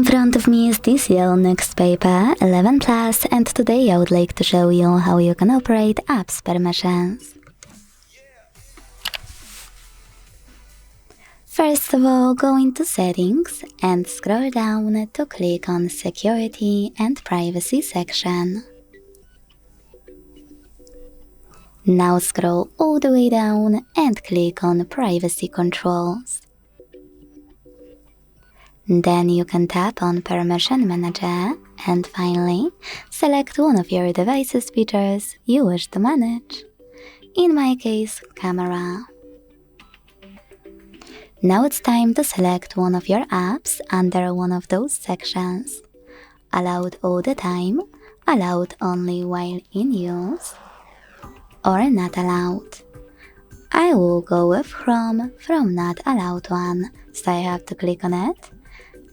In front of me is TCL NXTpaper 11 Plus, and today I would like to show you how you can operate apps permissions. First of all, go into Settings and scroll down to click on Security and Privacy section. Now scroll all the way down and click on Privacy Controls. Then you can tap on Permission Manager and finally select one of your device's features you wish to manage. In my case, camera. Now it's time to select one of your apps under one of those sections. Allowed all the time, allowed only while in use, or not allowed. I will go with from not allowed one, so I have to click on it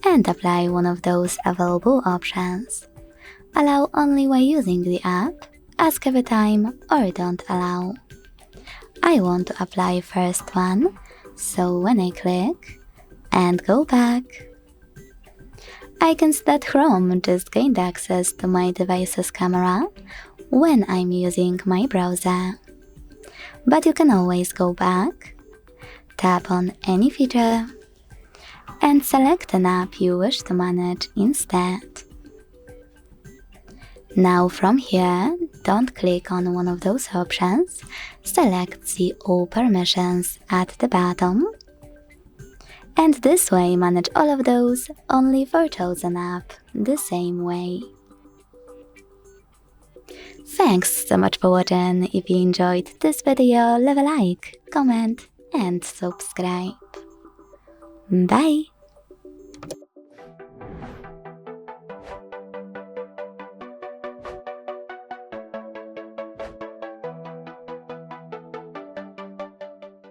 and apply one of those available options. Allow only while using the app, ask every time, or don't allow. I want to apply first one, so when I click and go back, I can see that Chrome just gained access to my device's camera when I'm using my browser. But you can always go back, tap on any feature, and select an app you wish to manage instead. Now from here, don't click on one of those options, select See All Permissions at the bottom, and this way manage all of those only for chosen app the same way. Thanks so much for watching. If you enjoyed this video, leave a like, comment and subscribe. Bye!